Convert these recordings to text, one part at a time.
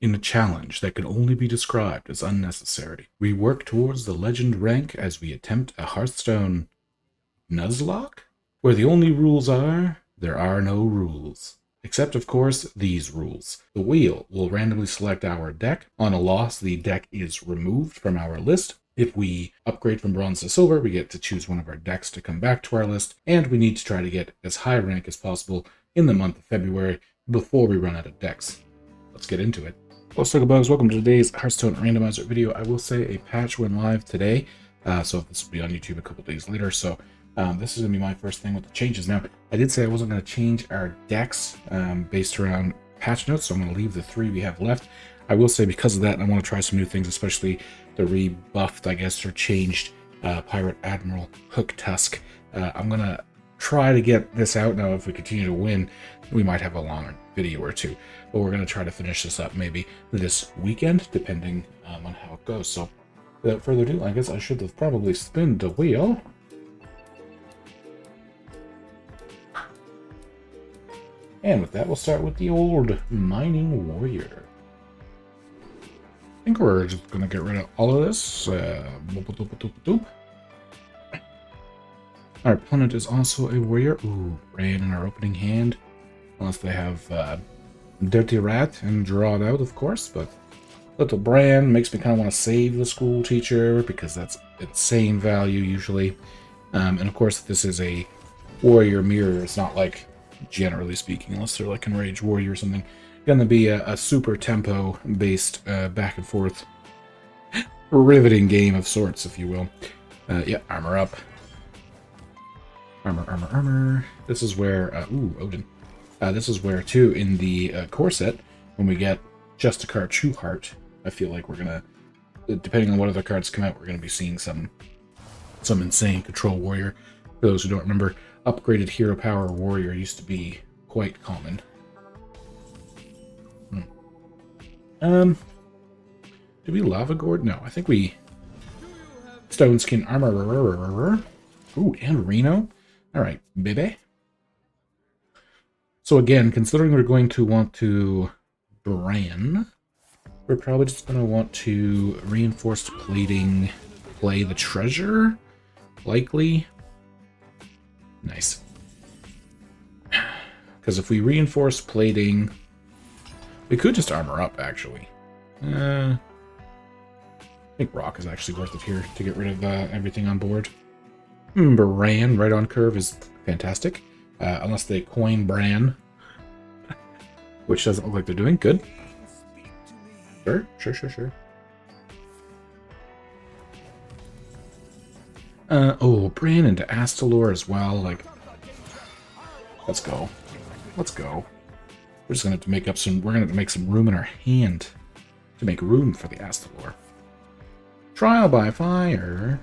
In a challenge that can only be described as unnecessary, we work towards the legend rank as we attempt a Hearthstone Nuzlocke, where the only rules are, there are no rules. Except, of course, these rules. The wheel will randomly select our deck. On a loss, the deck is removed from our list. If we upgrade from bronze to silver, we get to choose one of our decks to come back to our list, and we need to try to get as high rank as possible in the month of February before we run out of decks. Let's get into it. Hello Snugglebugs, welcome to today's Hearthstone Randomizer video. I will say a patch went live today, so this will be on YouTube a couple days later, so this is going to be my first thing with the changes. Now, I did say I wasn't going to change our decks based around patch notes, so I'm going to leave the 3 we have left. I will say because of that, I want to try some new things, especially the rebuffed, I guess, or changed Pirate Admiral Hook Tusk. I'm going to try to get this out. Now, if we continue to win, we might have a longer video or two, but we're going to try to finish this up maybe this weekend, depending on how it goes. So, without further ado, I guess I should have probably spinned the wheel. And with that, we'll start with the old Mining Warrior. I think we're just going to get rid of all of this. Our opponent is also a warrior. Ooh, Bran in our opening hand. Unless they have Dirty Rat and draw it out, of course. But little Bran makes me kind of want to save the school teacher because that's insane value usually. And of course, this is a warrior mirror. It's not like, generally speaking, unless they're like Enraged Warrior or something, gonna be a super tempo based back and forth riveting game of sorts, if you will. Yeah, armor up. Armor. This is where ooh, Odin. This is where too in the core set, when we get Justicar True Heart, I feel like we're gonna, depending on what other cards come out, we're gonna be seeing some insane control warrior. For those who don't remember, upgraded hero power warrior used to be quite common. Did we lava gourd? No, I think we stone skin armor. Ooh, and Reno. All right, baby. So again, considering we're going to want to Bran, we're probably just going to want to reinforced plating, play the treasure, likely. Nice. Because if we reinforce plating, we could just armor up, actually. I think rock is actually worth it here to get rid of everything on board. Bran right on curve is fantastic. Unless they coin Bran, which doesn't look like they're doing. Good. Sure. Oh, Bran into Astalor as well. Like, let's go. We're just gonna have to make up some. We're gonna have to make some room in our hand to make room for the Astalor. Trial by fire.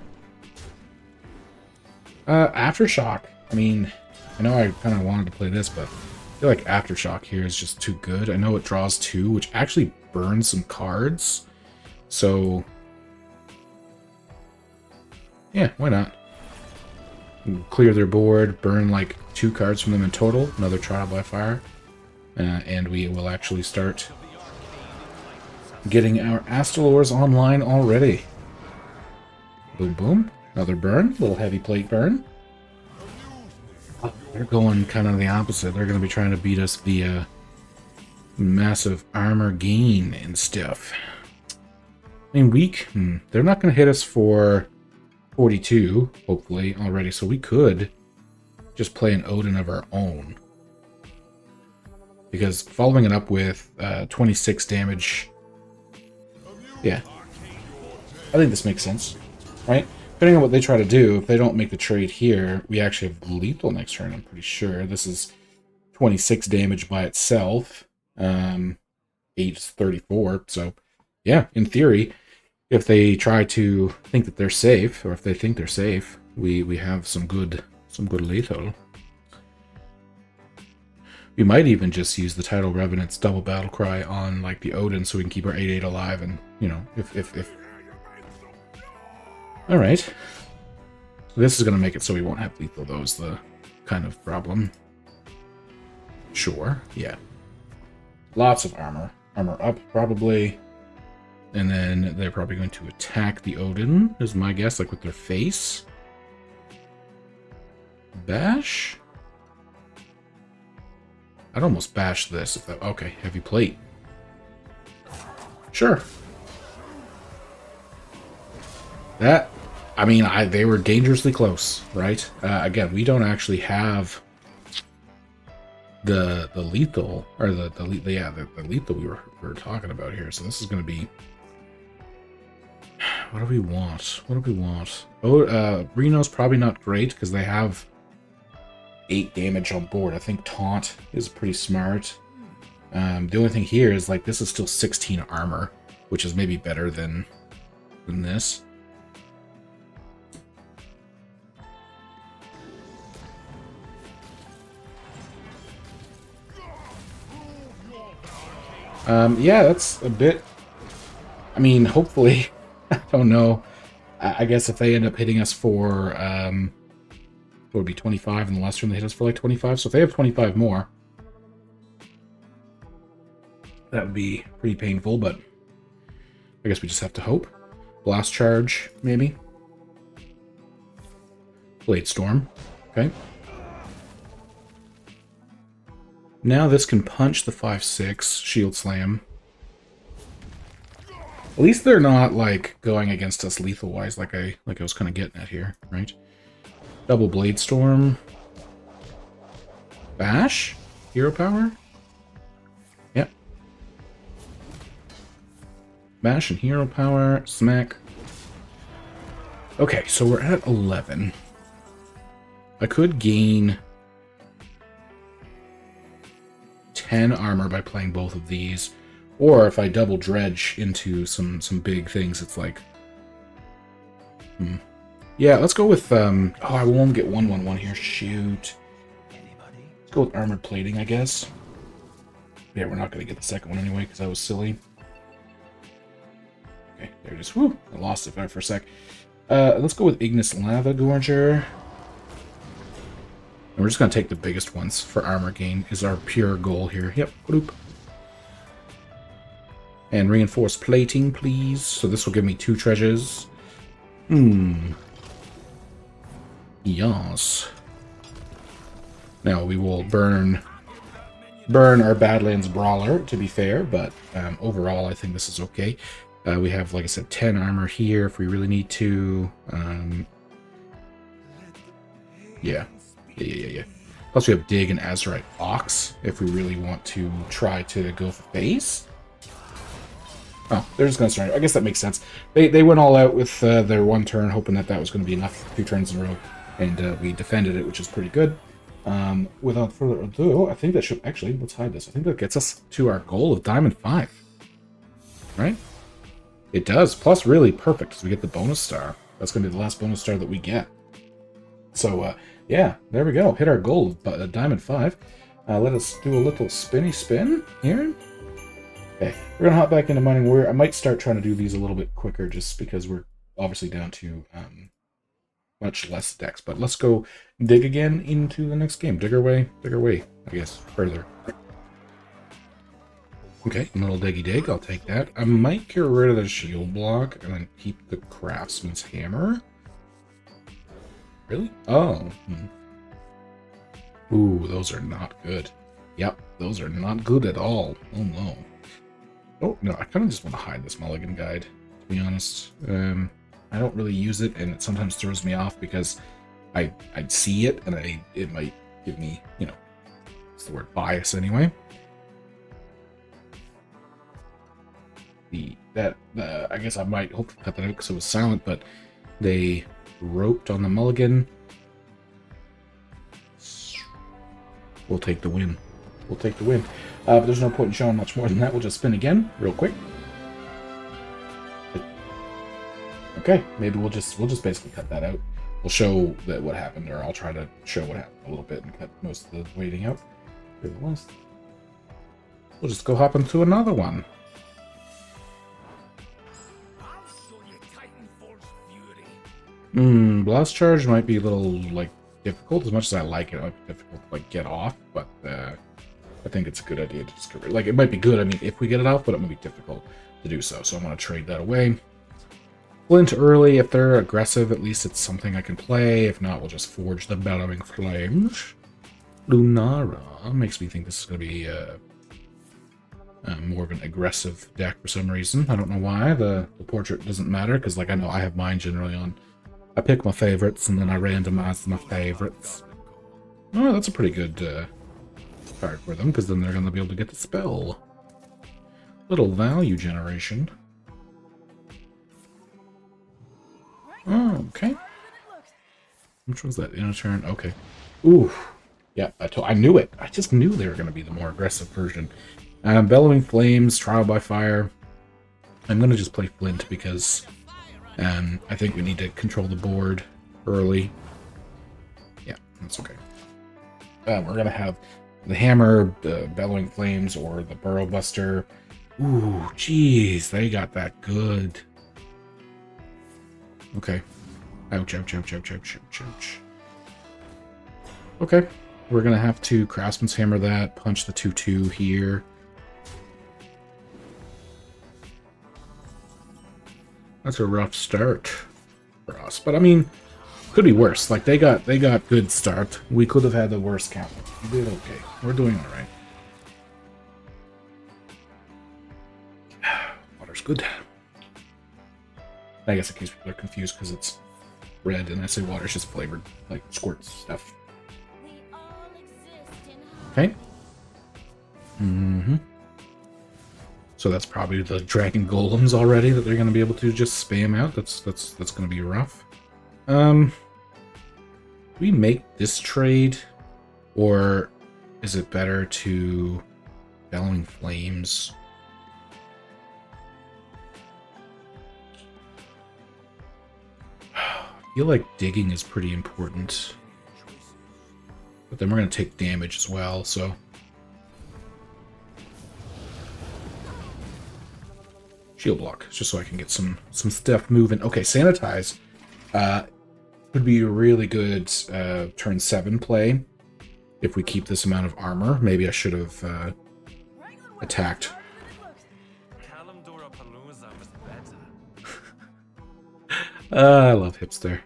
Aftershock. I mean, I know I kind of wanted to play this, but I feel like Aftershock here is just too good. I know it draws 2, which actually burns some cards. So, yeah, why not? Clear their board, burn like 2 cards from them in total. Another Trial by Fire. And we will actually start getting our Astalors online already. Boom, boom. Another burn. Little heavy plate burn. Oh, they're going kind of the opposite. They're going to be trying to beat us via massive armor gain and stuff. I mean, weak. They're not going to hit us for 42, hopefully, already. So we could just play an Odin of our own. Because following it up with 26 damage... Yeah. I think this makes sense. Right? Depending on what they try to do, if they don't make the trade here, we actually have lethal next turn, I'm pretty sure. This is 26 damage by itself. 8 is 34. So, yeah, in theory, if they try to think that they're safe, or if they think they're safe, we have some good lethal. We might even just use the Tidal Revenant's double battle cry on like the Odin so we can keep our 8/8 alive, and you know, if Alright. This is gonna make it so we won't have lethal, though, is the kind of problem. Sure, yeah. Lots of armor. Armor up, probably. And then they're probably going to attack the Odin, is my guess, like with their face. Bash? I'd almost bash this if that... Okay, heavy plate. Sure. That... I mean, they were dangerously close, right? Again, we don't actually have the lethal, or the lethal we were talking about here. So this is going to be... What do we want? What do we want? Oh, Reno's probably not great because they have 8 damage on board. I think Taunt is pretty smart. The only thing here is, like, this is still 16 armor, which is maybe better than this. Yeah, that's a bit... I mean, hopefully... I don't know. I guess if they end up hitting us for... what would be 25, and the last turn they hit us for like 25. So if they have 25 more, that would be pretty painful, but I guess we just have to hope. Blast Charge, maybe. Blade Storm. Okay. Now this can punch the 5/6 Shield Slam. At least they're not like going against us lethal wise, like I was kind of getting at here, right? Double Blade Storm. Bash? Hero Power? Yep. Bash and Hero Power. Smack. Okay, so we're at 11. I could gain 10 armor by playing both of these. Or if I double dredge into some big things, it's like... Yeah, let's go with... Oh, I won't get 1/1/1 here. Shoot. Let's go with Armored Plating, I guess. Yeah, we're not going to get the second one anyway, because I was silly. Okay, there it is. Whew, I lost it there for a sec. Let's go with Ignis Lava Gorger. And we're just going to take the biggest ones for armor gain, is our pure goal here. Yep, bloop. And Reinforced Plating, please. So this will give me 2 treasures. Yes. Now we will burn our Badlands Brawler, to be fair, but overall I think this is okay. We have, like I said, 10 armor here if we really need to. Yeah. Plus we have Dig and Azurite Ox if we really want to try to go for base. Oh, they're just going to start. I guess that makes sense. They went all out with their 1 turn, hoping that was going to be enough 2 turns in a row, and we defended it, which is pretty good. Without further ado, I think that should... Actually, let's hide this. I think that gets us to our goal of Diamond 5. Right? It does. Plus, really perfect, because we get the bonus star. That's going to be the last bonus star that we get. So, yeah, there we go. Hit our goal of Diamond 5. Let us do a little spinny spin here. Okay, we're going to hop back into Mining Warrior. I might start trying to do these a little bit quicker just because we're obviously down to much less decks. But let's go dig again into the next game. Dig our way, I guess, further. Okay, a little diggy dig. I'll take that. I might get rid of the shield block and then keep the Craftsman's Hammer. Really? Oh. Ooh, those are not good. Yep, those are not good at all. Oh, no. Oh, no, I kind of just want to hide this Mulligan Guide, to be honest. I don't really use it, and it sometimes throws me off because I'd see it, and it might give me, you know, what's the word, bias anyway. I guess I might hope to cut that out because it was silent, but they roped on the Mulligan. We'll take the win. We'll take the win. But there's no point in showing much more than that. We'll just spin again, real quick. Okay, maybe we'll just basically cut that out. We'll show that what happened, or I'll try to show what happened a little bit and cut most of the waiting out. We'll just go hop into another one. Blast Charge might be a little, like, difficult. As much as I like it, it might be difficult to, like, get off, but I think it's a good idea to just get rid. Like, it might be good, I mean, if we get it out, but it might be difficult to do so. So I'm going to trade that away. Flint early. If they're aggressive, at least it's something I can play. If not, we'll just forge the Bellowing Flames. Lunara makes me think this is going to be more of an aggressive deck for some reason. I don't know why. The portrait doesn't matter, because, like, I know I have mine generally on. I pick my favorites, and then I randomize my favorites. Oh, that's a pretty good card for them, because then they're going to be able to get the spell. Little value generation. Oh, okay. Which was that? In a turn? Okay. Ooh. Yeah, I knew it. I just knew they were going to be the more aggressive version. Bellowing Flames, Trial by Fire. I'm going to just play Flint because I think we need to control the board early. Yeah, that's okay. We're going to have the Hammer, the Bellowing Flames, or the Burrow Buster. Ooh, jeez, they got that good. Okay. Ouch, ouch, ouch, ouch, ouch, ouch, ouch. Okay. We're going to have to Craftsman's Hammer that, punch the 2/2 here. That's a rough start for us. But, I mean, could be worse. Like, they got good start. We could have had the worst count. We did okay. We're doing all right. Water's good. I guess in case people are confused because it's red and I say water, it's just flavored, like squirts stuff. Okay. So that's probably the dragon golems already that they're going to be able to just spam out. That's going to be rough. We make this trade, or is it better to Bellowing Flames? I feel like digging is pretty important. But then we're going to take damage as well, so... Shield block, just so I can get some stuff moving. Okay, Sanitize would be a really good turn 7 play if we keep this amount of armor. Maybe I should have attacked. I love Hipster.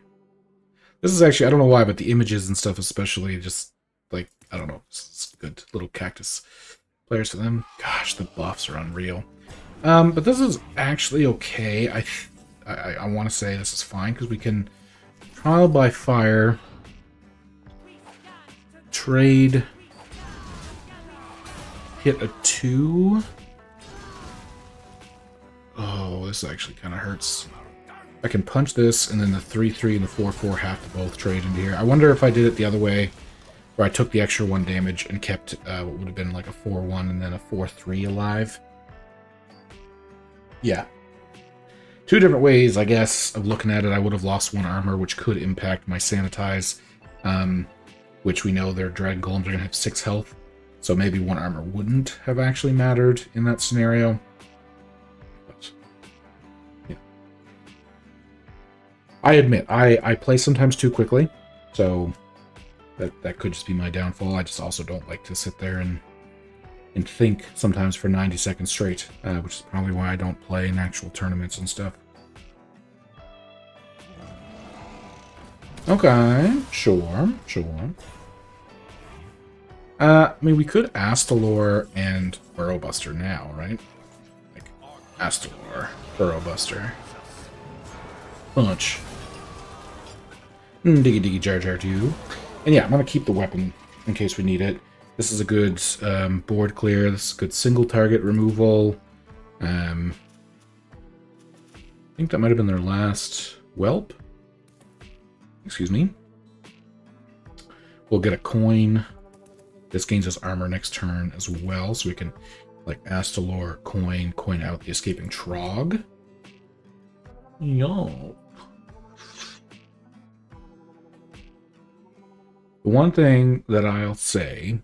This is actually, I don't know why, but the images and stuff especially, just, like, I don't know, it's good little cactus players for them. Gosh, the buffs are unreal. But this is actually okay. I want to say this is fine, because we can Trial by Fire, trade, hit a 2. Oh, this actually kind of hurts. I can punch this, and then the 3/3 and the 4/4 have to both trade into here. I wonder if I did it the other way, where I took the extra 1 damage and kept what would have been like a 4/1 and then a 4/3 alive. Yeah. 2 different ways, I guess, of looking at it. I would have lost 1 armor, which could impact my Sanitize, which we know their Dragon Golems are going to have 6 health, so maybe 1 armor wouldn't have actually mattered in that scenario. But, yeah. I admit, I play sometimes too quickly, so that could just be my downfall. I just also don't like to sit there and think sometimes for 90 seconds straight, which is probably why I don't play in actual tournaments and stuff. Okay, sure. I mean, we could Astalor and Burrow Buster now, right? Like, Astalor, Burrow Buster. Punch. Diggy diggy jar jar do. And yeah, I'm gonna keep the weapon in case we need it. This is a good board clear. This is a good single target removal. I think that might have been their last whelp. Excuse me. We'll get a coin. This gains us armor next turn as well, so we can, like, Astalor, coin out the escaping Trog. Yo. The one thing that I'll say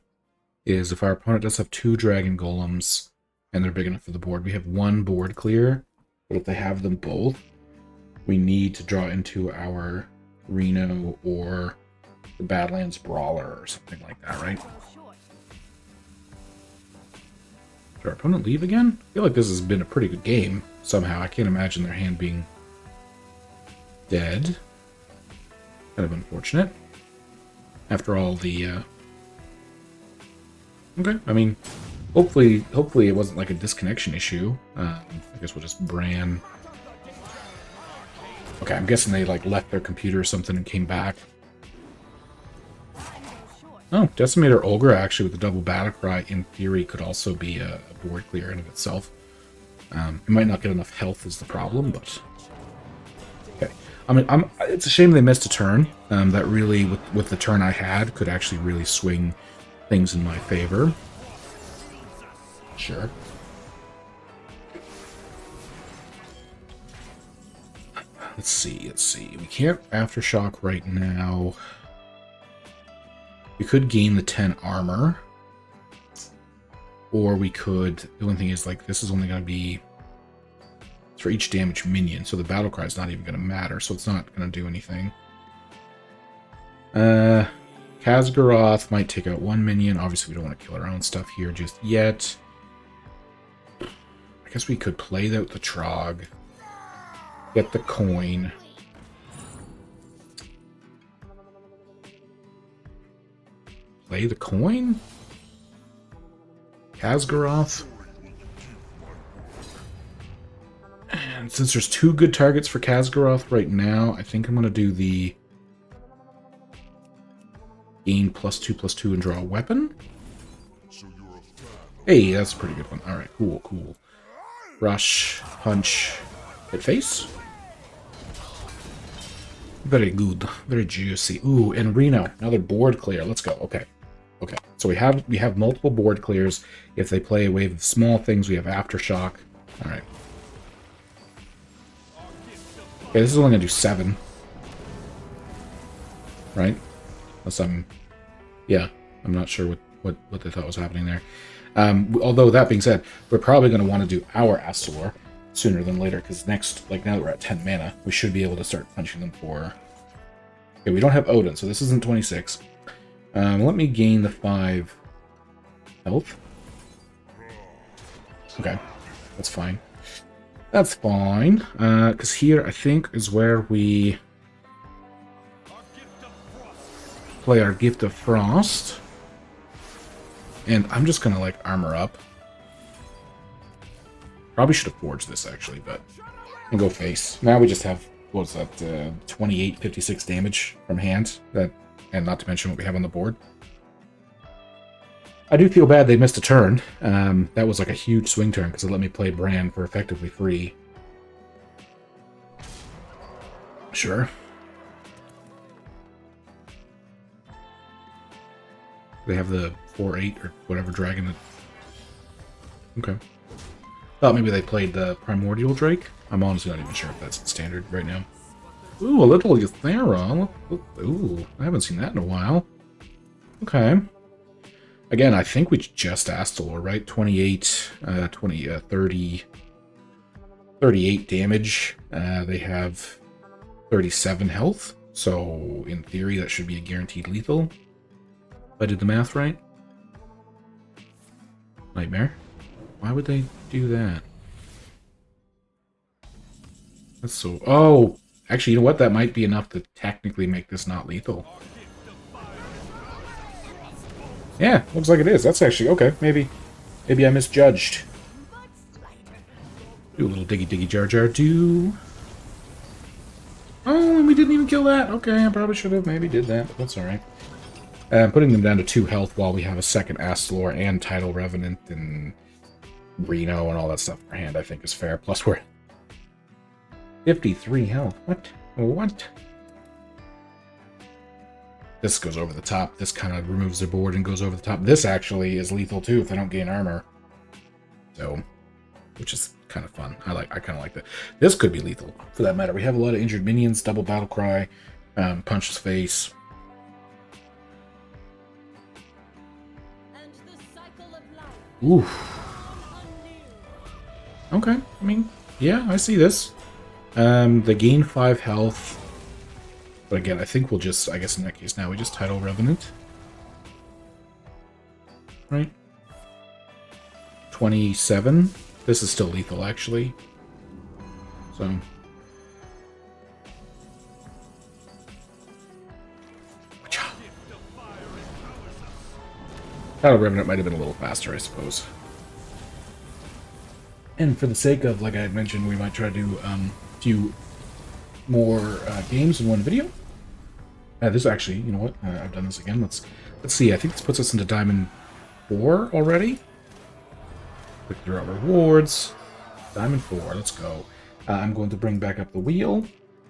is if our opponent does have 2 Dragon Golems and they're big enough for the board, we have 1 board clear. But if they have them both, we need to draw into our Reno or the Badlands Brawler or something like that, right? Did our opponent leave again? I feel like this has been a pretty good game somehow. I can't imagine their hand being dead. Kind of unfortunate. After all the... Okay, I mean, hopefully it wasn't like a disconnection issue. I guess we'll just Bran. Okay, I'm guessing they like left their computer or something and came back. Oh, Decimator Olgra actually with the double battle cry in theory could also be a board clear in of itself. It might not get enough health is the problem, but okay. I mean, it's a shame they missed a turn. That really, with the turn I had, could actually really swing things in my favor. Sure. Let's see. We can't Aftershock right now. We could gain the 10 armor. Or we could... The only thing is, like, this is only going to be... It's for each damage minion, so the battle cry is not even going to matter, so it's not going to do anything. Khazgaroth might take out one minion. Obviously, we don't want to kill our own stuff here just yet. I guess we could play out the Trog. Get the coin. Play the coin? Khazgaroth? And since there's two good targets for Khazgaroth right now, I think I'm going to do the gain +2/+2 and draw a weapon. Hey, that's a pretty good one. Alright, cool. Rush, punch, hit face. Very good, very juicy. Ooh, and Reno, another board clear. Let's go. Okay. So we have multiple board clears. If they play a wave of small things, we have Aftershock. All right. Okay, this is only gonna do 7. Right? Unless I'm not sure what they thought was happening there. Although that being said, we're probably going to want to do our Astor sooner than later, because next, like now that we're at 10 mana, we should be able to start punching them for... Okay, we don't have Odin, so this isn't 26. Let me gain the 5 health. Okay, that's fine. That's fine, because here, I think, is where we play our Gift of Frost. And I'm just gonna, like, armor up. Probably should have forged this, actually, but... And go face. Now we just have, what's that, 28, 56 damage from hand. And not to mention what we have on the board. I do feel bad they missed a turn. That was, like, a huge swing turn, because it let me play Bran for effectively free. Sure. They have the 4/8 or whatever dragon. Okay. Thought maybe they played the Primordial Drake. I'm honestly not even sure if that's standard right now. Ooh, a little Euthera. Ooh, I haven't seen that in a while. Okay. Again, I think we just Astalor, right? 28, 30, 38 damage. They have 37 health. So, in theory, that should be a guaranteed lethal. If I did the math right. Nightmare. Why would they do that? That's so... Oh! Actually, you know what? That might be enough to technically make this not lethal. Yeah, looks like it is. That's actually... Okay, maybe I misjudged. Do a little diggy jar jar do. Oh, and we didn't even kill that. Okay, I probably should have maybe did that, but that's alright. Putting them down to 2 health while we have a second Astalor and Tidal Revenant and Reno and all that stuff for hand, I think is fair. Plus we're 53 health. What? This goes over the top. This kind of removes their board and goes over the top. This actually is lethal too if they don't gain armor. So, which is kind of fun. I kind of like that. This could be lethal for that matter. We have a lot of injured minions, double battle cry, punch his face. Oof. Okay, I mean, yeah, I see this. They gain 5 health. But again, I think we'll just, I guess in that case now, we just Tidal Revenant. Right? 27. This is still lethal, actually. So... Battle Revenant might have been a little faster, I suppose. And for the sake of, like I had mentioned, we might try to do a few more games in one video. This actually, you know what? I've done this again. Let's see. I think this puts us into Diamond 4 already. Click through our rewards. Diamond 4. Let's go. I'm going to bring back up the wheel.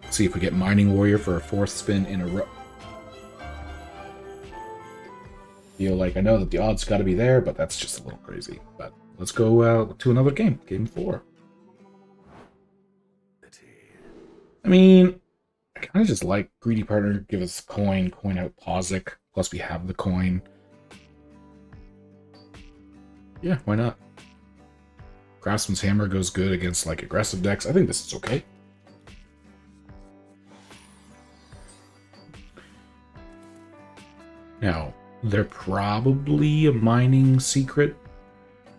See if we get Mining Warrior for a 4th spin in a row. Feel like I know that the odds got to be there, but that's just a little crazy. But let's go to another game. Game 4. I mean, I kind of just like Greedy Partner. Give us coin out Pozic. Plus we have the coin. Yeah, why not? Craftsman's Hammer goes good against like aggressive decks. I think this is okay. Now, they're probably a mining secret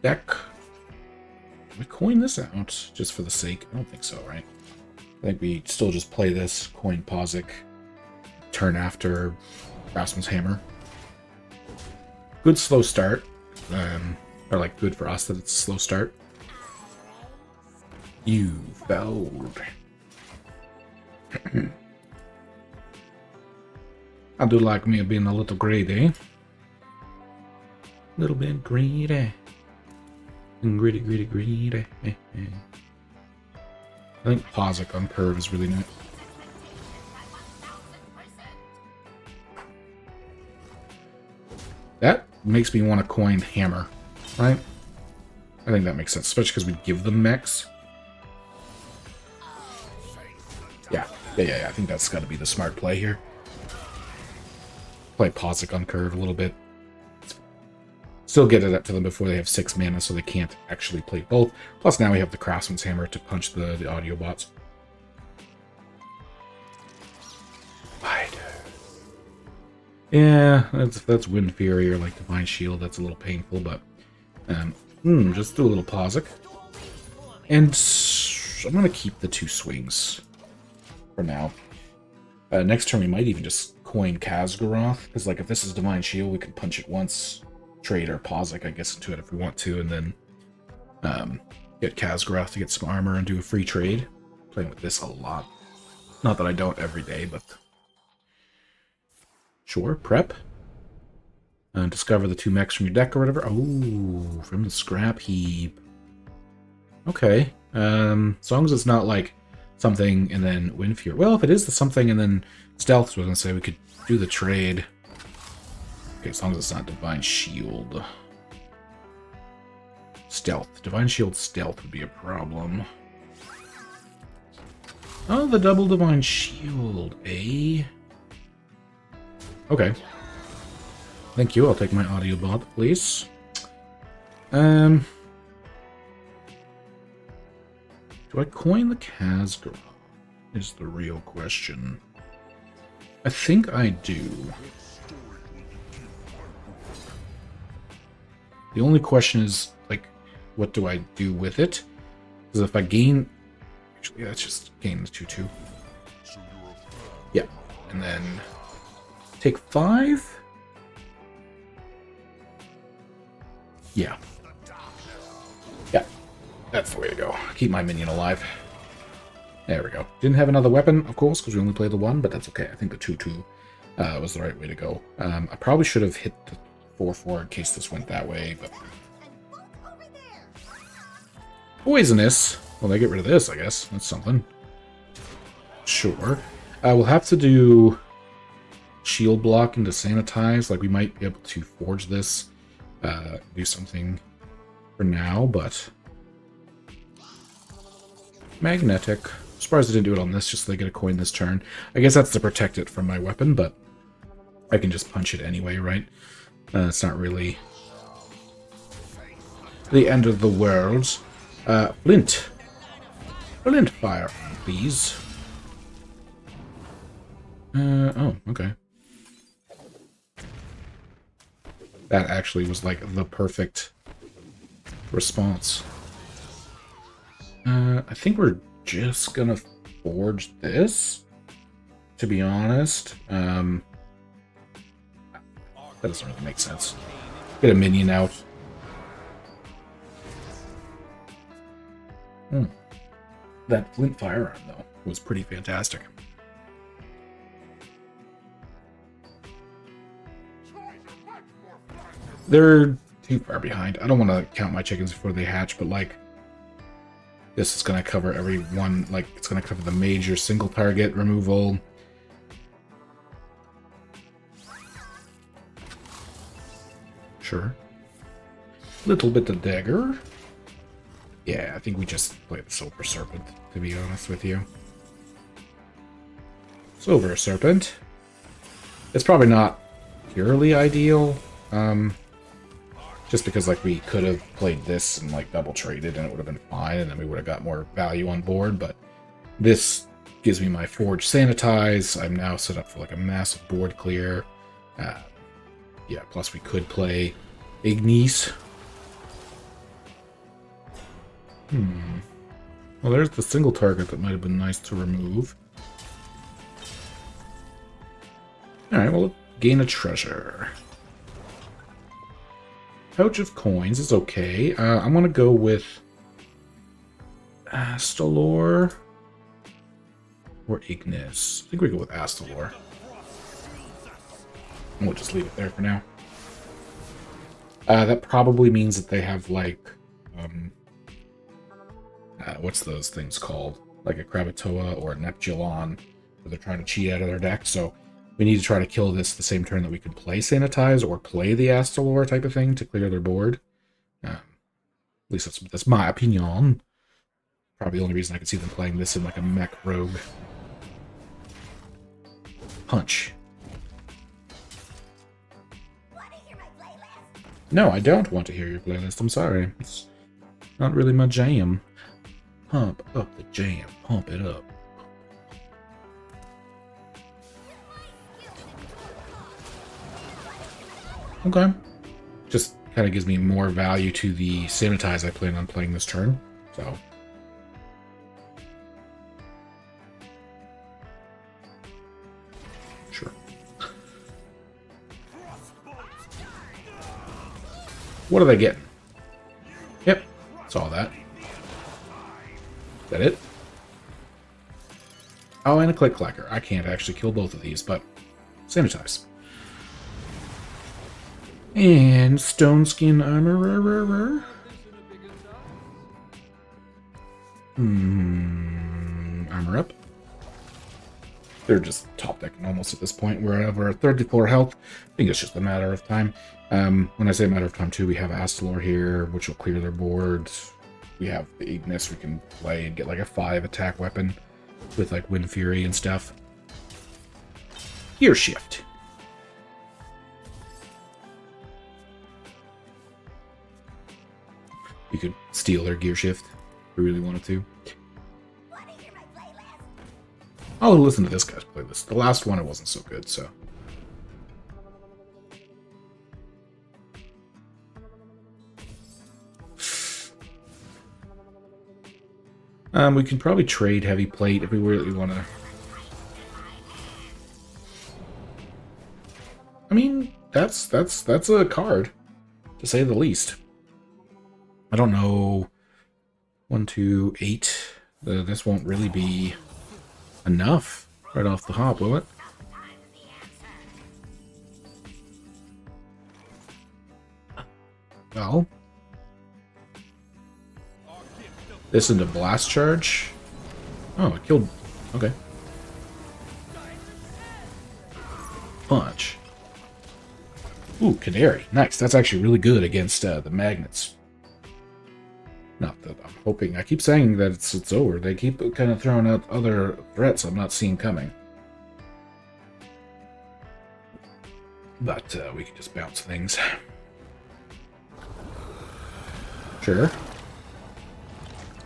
deck. Can we coin this out just for the sake? I don't think so, right? I think we still just play this, coin Pozic, turn after Craftsman's Hammer. Good slow start. Or like good for us that it's a slow start. You fouled. I do like me being a little greedy. Little bit greedy. Greedy. I think Pozic on curve is really nice. That makes me want to coin Hammer, right? I think that makes sense, especially because we give them mechs. Yeah. I think that's got to be the smart play here. Play Pozic on curve a little bit. Still get it up to them before they have 6 mana, so they can't actually play both. Plus now we have the Craftsman's Hammer to punch the audio bots. Yeah, that's Wind Fury or like Divine Shield. That's a little painful, but just do a little Pozic. And I'm gonna keep the 2 swings for now. Next turn we might even just coin Khaz'goroth, because like if this is Divine Shield, we can punch it once. Trade our Pozic, I guess, into it if we want to, and then get Khaz'goroth to get some armor and do a free trade. Playing with this a lot. Not that I don't every day, but sure. Prep. Discover the 2 mechs from your deck or whatever. Oh, from the scrap heap. Okay. As long as it's not like something and then Wind Fury. Well, if it is the something and then Stealth, so I was gonna say we could do the trade. Okay, as long as it's not Divine Shield. Stealth. Divine Shield Stealth would be a problem. Oh, the double Divine Shield, eh? Okay. Thank you, I'll take my audio bot, please. Do I coin the Khaz'goroth? Is the real question. I think I do. The only question is, like, what do I do with it? Because if I gain... Actually, that's just gain the 2/2. Yeah. And then... take 5? Yeah. Yeah. That's the way to go. Keep my minion alive. There we go. Didn't have another weapon, of course, because we only played the 1, but that's okay. I think the 2/2 was the right way to go. I probably should have hit the 4/4 in case this went that way, but... Poisonous? Well, they get rid of this, I guess. That's something. Sure. We'll have to do shield block into sanitize. Like, we might be able to forge this, do something for now, but... Magnetic. I'm surprised I didn't do it on this, just so they get a coin this turn. I guess that's to protect it from my weapon, but I can just punch it anyway, right? It's not really the end of the world. Flint. Flint fire, please. Oh, okay. That actually was like the perfect response. I think we're just gonna forge this, to be honest. That doesn't really make sense. Get a minion out. That flint firearm, though, was pretty fantastic. They're too far behind. I don't want to count my chickens before they hatch, but like, this is going to cover every one. Like, it's going to cover the major single target removal. Sure. Little bit of dagger. Yeah, I think we just play the Silver Serpent, to be honest with you. Silver Serpent. It's probably not purely ideal. Just because, like, we could have played this and, like, double traded and it would have been fine, and then we would have got more value on board, but this gives me my Forge Sanitize. I'm now set up for, like, a massive board clear. Yeah, plus we could play Ignis. Well, there's the single target that might have been nice to remove. Alright, well, gain a treasure. Pouch of coins is okay. I'm going to go with Astalor or Ignis. I think we go with Astalor. We'll just leave it there for now. That probably means that they have, like, what's those things called? Like a Krakatoa or a Neptulon, where they're trying to cheat out of their deck, so we need to try to kill this the same turn that we could play Sanitize or play the Astalor type of thing to clear their board. At least that's my opinion. Probably the only reason I could see them playing this in like a mech rogue. Punch. No, I don't want to hear your playlist. I'm sorry. It's not really my jam. Pump up the jam. Pump it up. Okay. Just kind of gives me more value to the Sanitize I plan on playing this turn. So. Sure. What are they getting? Yep. Saw that. Is that it? Oh, and a Click Clacker. I can't actually kill both of these, but Sanitize. And Stone Skin Armor. Armor up. They're just top decking almost at this point. We're over 34 health. I think it's just a matter of time. When I say a matter of time, too, we have Astalor here, which will clear their board. We have the Ignis we can play and get like a 5 attack weapon with like Wind Fury and stuff. Gear Shift. You could steal their Gear Shift if we really wanted to. I'll listen to this guy's playlist. The last one, it wasn't so good, so. We can probably trade Heavy Plate if we really want to. I mean, that's a card, to say the least. I don't know. 1, 2, 8. This won't really be enough right off the hop, will it? Well, this into Blast Charge. Oh, it killed. Okay. Punch. Ooh, Canary. Nice. That's actually really good against the magnets. Not that I'm hoping. I keep saying that it's over. They keep kind of throwing out other threats I'm not seeing coming. But we can just bounce things. Sure.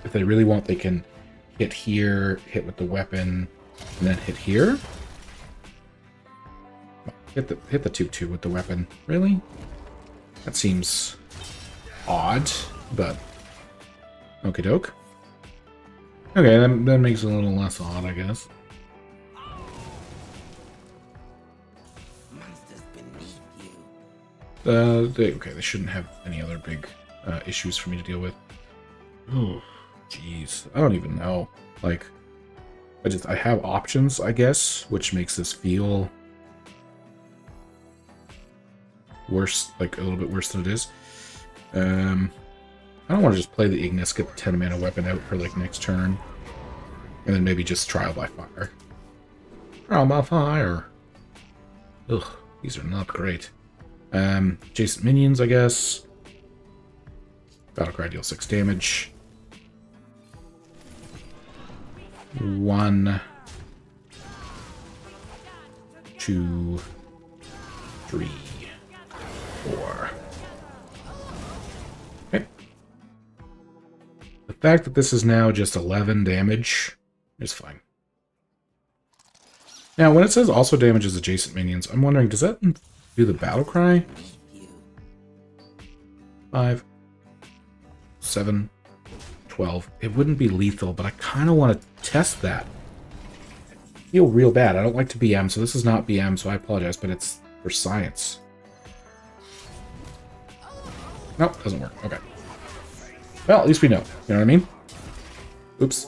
If they really want, they can hit here, hit with the weapon, and then hit here. Hit the 2/2 with the weapon. Really? That seems odd. but okie doke. Okay, that makes it a little less odd, I guess. Okay, they shouldn't have any other big issues for me to deal with. Oh, jeez. I don't even know. Like, I have options, I guess, which makes this feel worse, like a little bit worse than it is. I don't want to just play the Ignis, get the 10 mana weapon out for like next turn, and then maybe just Trial by Fire. Trial by Fire. Ugh, these are not great. Adjacent minions, I guess. Battlecry deals 6 damage. 1, 2, 3, 4. Okay. The fact that this is now just 11 damage is fine. Now, when it says also damages adjacent minions, I'm wondering, does that do the battle cry? 5, 7, 12. It wouldn't be lethal, but I kind of want to test that. I feel real bad. I don't like to BM, so this is not BM, so I apologize, but it's for science. Nope, doesn't work. Okay. Well, at least we know. You know what I mean? Oops.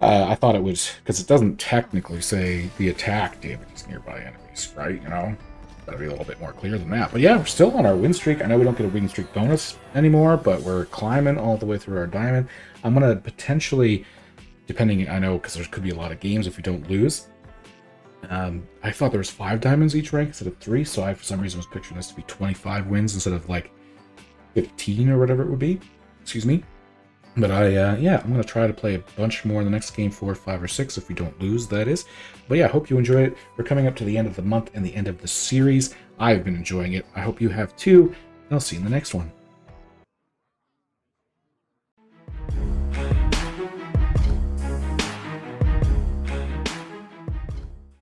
I thought it would, because it doesn't technically say the attack damages nearby enemies, right? You know? Gotta be a little bit more clear than that. But yeah, we're still on our win streak. I know we don't get a win streak bonus anymore, but we're climbing all the way through our diamond. I'm going to potentially, depending, I know, because there could be a lot of games if we don't lose. I thought there was 5 diamonds each rank instead of 3, so I, for some reason, was picturing this to be 25 wins instead of, like, 15 or whatever it would be. Excuse me. But yeah, I'm going to try to play a bunch more in the next game, 4, 5, or 6, if we don't lose, that is. But yeah, I hope you enjoy it. We're coming up to the end of the month and the end of the series. I've been enjoying it. I hope you have too, and I'll see you in the next one.